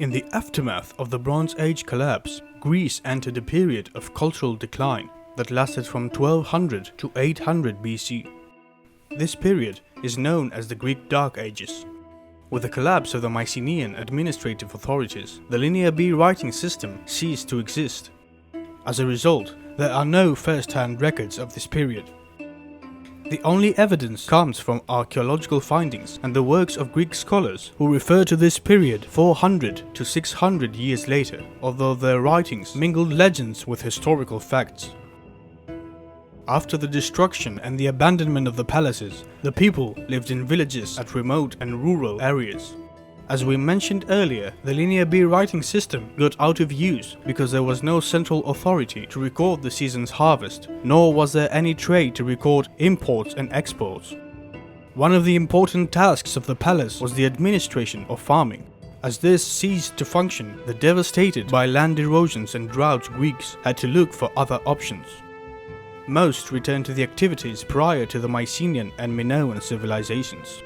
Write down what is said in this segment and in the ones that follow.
In the aftermath of the Bronze Age collapse, Greece entered a period of cultural decline that lasted from 1200 to 800 BC. This period is known as the Greek Dark Ages. With the collapse of the Mycenaean administrative authorities, the Linear B writing system ceased to exist. As a result, there are no first-hand records of this period. The only evidence comes from archaeological findings and the works of Greek scholars who refer to this period 400 to 600 years later, although their writings mingled legends with historical facts. After the destruction and the abandonment of the palaces, the people lived in villages at remote and rural areas. As we mentioned earlier, the Linear B writing system got out of use because there was no central authority to record the season's harvest, nor was there any trade to record imports and exports. One of the important tasks of the palace was the administration of farming. As this ceased to function, the devastated by land erosions and droughts Greeks had to look for other options. Most returned to the activities prior to the Mycenaean and Minoan civilizations.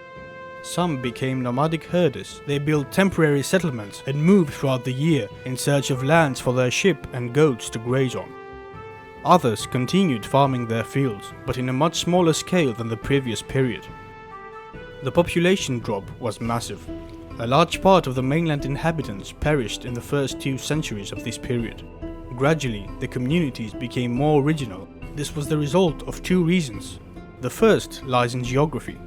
Some became nomadic herders. They built temporary settlements and moved throughout the year in search of lands for their sheep and goats to graze on. Others continued farming their fields, but in a much smaller scale than the previous period. The population drop was massive. A large part of the mainland inhabitants perished in the first 2 centuries of this period. Gradually, the communities became more original. This was the result of 2 reasons. The first lies in geography.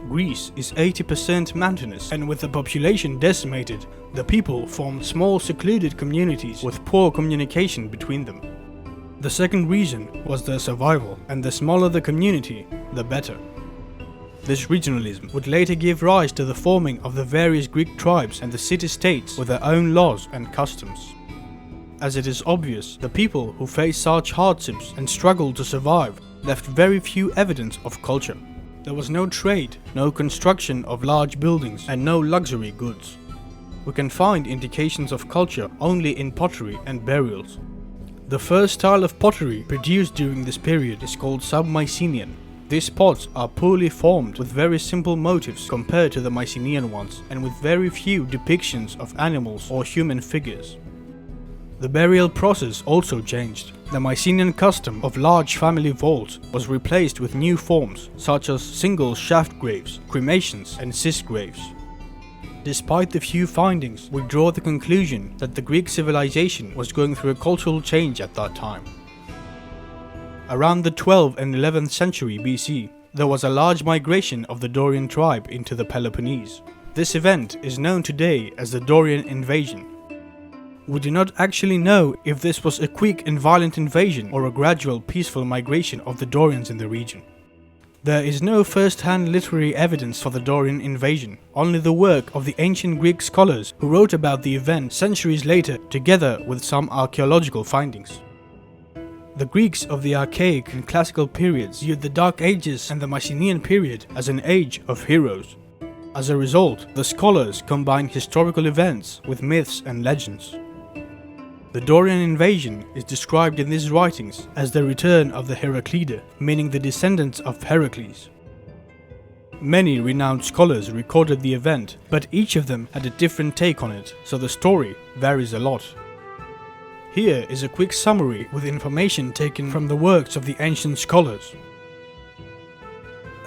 Greece is 80% mountainous, and with the population decimated, the people formed small secluded communities with poor communication between them. The second reason was their survival, and the smaller the community, the better. This regionalism would later give rise to the forming of the various Greek tribes and the city-states with their own laws and customs. As it is obvious, the people who faced such hardships and struggled to survive left very few evidence of culture. There was no trade, no construction of large buildings, and no luxury goods. We can find indications of culture only in pottery and burials. The first style of pottery produced during this period is called Sub-Mycenaean. These pots are poorly formed with very simple motifs compared to the Mycenaean ones, and with very few depictions of animals or human figures. The burial process also changed. The Mycenaean custom of large family vaults was replaced with new forms, such as single shaft graves, cremations, and cist graves. Despite the few findings, we draw the conclusion that the Greek civilization was going through a cultural change at that time. Around the 12th and 11th century BC, there was a large migration of the Dorian tribe into the Peloponnese. This event is known today as the Dorian Invasion. We do not actually know if this was a quick and violent invasion or a gradual peaceful migration of the Dorians in the region. There is no first-hand literary evidence for the Dorian invasion, only the work of the ancient Greek scholars who wrote about the event centuries later together with some archaeological findings. The Greeks of the Archaic and Classical periods viewed the Dark Ages and the Mycenaean period as an age of heroes. As a result, the scholars combined historical events with myths and legends. The Dorian invasion is described in these writings as the return of the Heraclida, meaning the descendants of Heracles. Many renowned scholars recorded the event, but each of them had a different take on it, so the story varies a lot. Here is a quick summary with information taken from the works of the ancient scholars.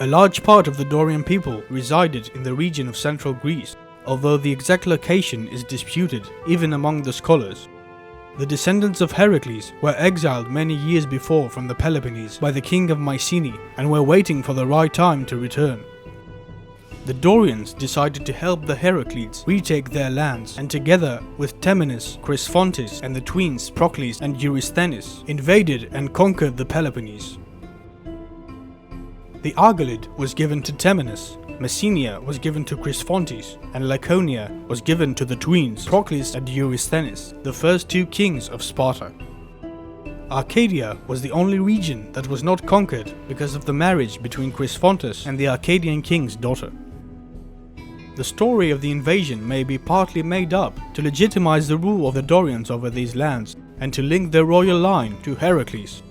A large part of the Dorian people resided in the region of central Greece, although the exact location is disputed even among the scholars. The descendants of Heracles were exiled many years before from the Peloponnese by the king of Mycenae and were waiting for the right time to return. The Dorians decided to help the Heraclids retake their lands, and together with Temenus, Cresphontes and the twins Procles and Eurysthenes invaded and conquered the Peloponnese. The Argolid was given to Temenus, Messenia was given to Cresphontes, and Laconia was given to the twins Procles and Eurysthenes, the first 2 kings of Sparta. Arcadia was the only region that was not conquered because of the marriage between Cresphontes and the Arcadian king's daughter. The story of the invasion may be partly made up to legitimize the rule of the Dorians over these lands and to link their royal line to Heracles.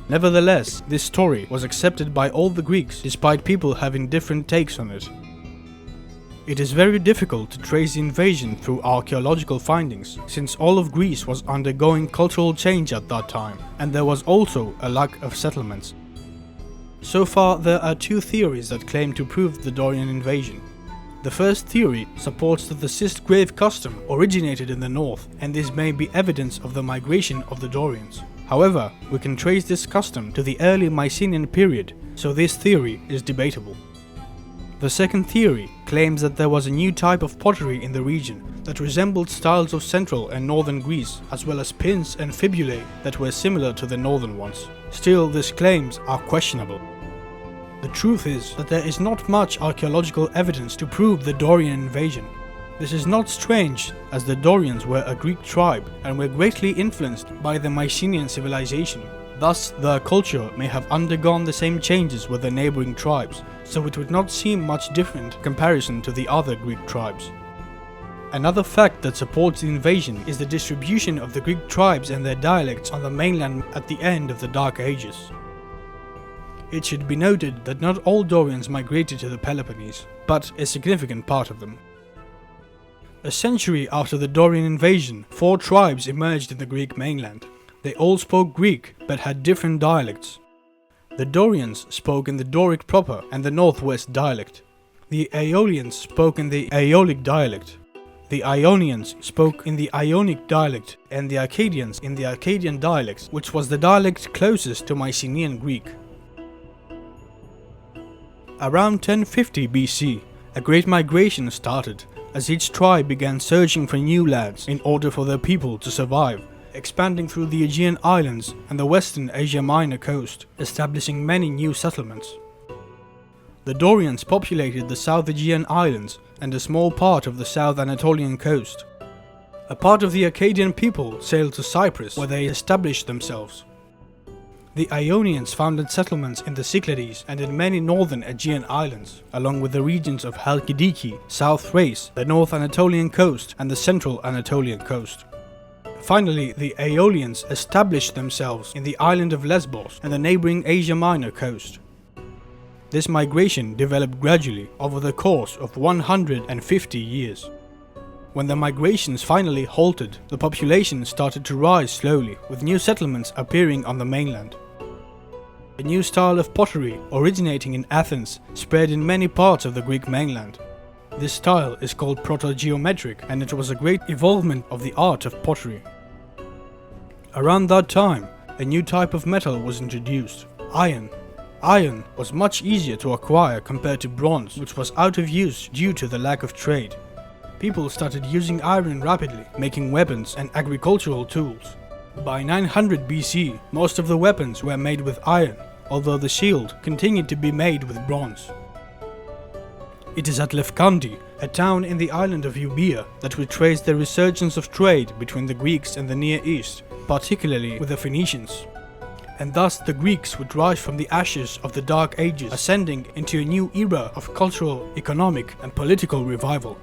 Nevertheless, this story was accepted by all the Greeks despite people having different takes on it. It is very difficult to trace the invasion through archaeological findings, since all of Greece was undergoing cultural change at that time, and there was also a lack of settlements. So far, there are two theories that claim to prove the Dorian invasion. The first theory supports that the cist grave custom originated in the north, and this may be evidence of the migration of the Dorians. However, we can trace this custom to the early Mycenaean period, so this theory is debatable. The second theory claims that there was a new type of pottery in the region that resembled styles of central and northern Greece, as well as pins and fibulae that were similar to the northern ones. Still, these claims are questionable. The truth is that there is not much archaeological evidence to prove the Dorian invasion. This is not strange, as the Dorians were a Greek tribe and were greatly influenced by the Mycenaean civilization. Thus, their culture may have undergone the same changes with the neighboring tribes, so it would not seem much different in comparison to the other Greek tribes. Another fact that supports the invasion is the distribution of the Greek tribes and their dialects on the mainland at the end of the Dark Ages. It should be noted that not all Dorians migrated to the Peloponnese, but a significant part of them. A century after the Dorian invasion, 4 tribes emerged in the Greek mainland. They all spoke Greek, but had different dialects. The Dorians spoke in the Doric proper and the northwest dialect. The Aeolians spoke in the Aeolic dialect. The Ionians spoke in the Ionic dialect, and the Arcadians in the Arcadian dialect, which was the dialect closest to Mycenaean Greek. Around 1050 BC, a great migration started, as each tribe began searching for new lands in order for their people to survive, expanding through the Aegean Islands and the western Asia Minor coast, establishing many new settlements. The Dorians populated the South Aegean Islands and a small part of the South Anatolian coast. A part of the Akkadian people sailed to Cyprus, where they established themselves. The Ionians founded settlements in the Cyclades and in many northern Aegean islands, along with the regions of Halkidiki, South Thrace, the North Anatolian coast and the Central Anatolian coast. Finally, the Aeolians established themselves in the island of Lesbos and the neighboring Asia Minor coast. This migration developed gradually over the course of 150 years. When the migrations finally halted, the population started to rise slowly, with new settlements appearing on the mainland. A new style of pottery, originating in Athens, spread in many parts of the Greek mainland. This style is called proto-geometric, and it was a great evolvement of the art of pottery. Around that time, a new type of metal was introduced: iron. Iron was much easier to acquire compared to bronze, which was out of use due to the lack of trade. People started using iron rapidly, making weapons and agricultural tools. By 900 BC, most of the weapons were made with iron, although the shield continued to be made with bronze. It is at Lefkandi, a town in the island of Euboea, that we trace the resurgence of trade between the Greeks and the Near East, particularly with the Phoenicians. And thus the Greeks would rise from the ashes of the Dark Ages, ascending into a new era of cultural, economic and political revival.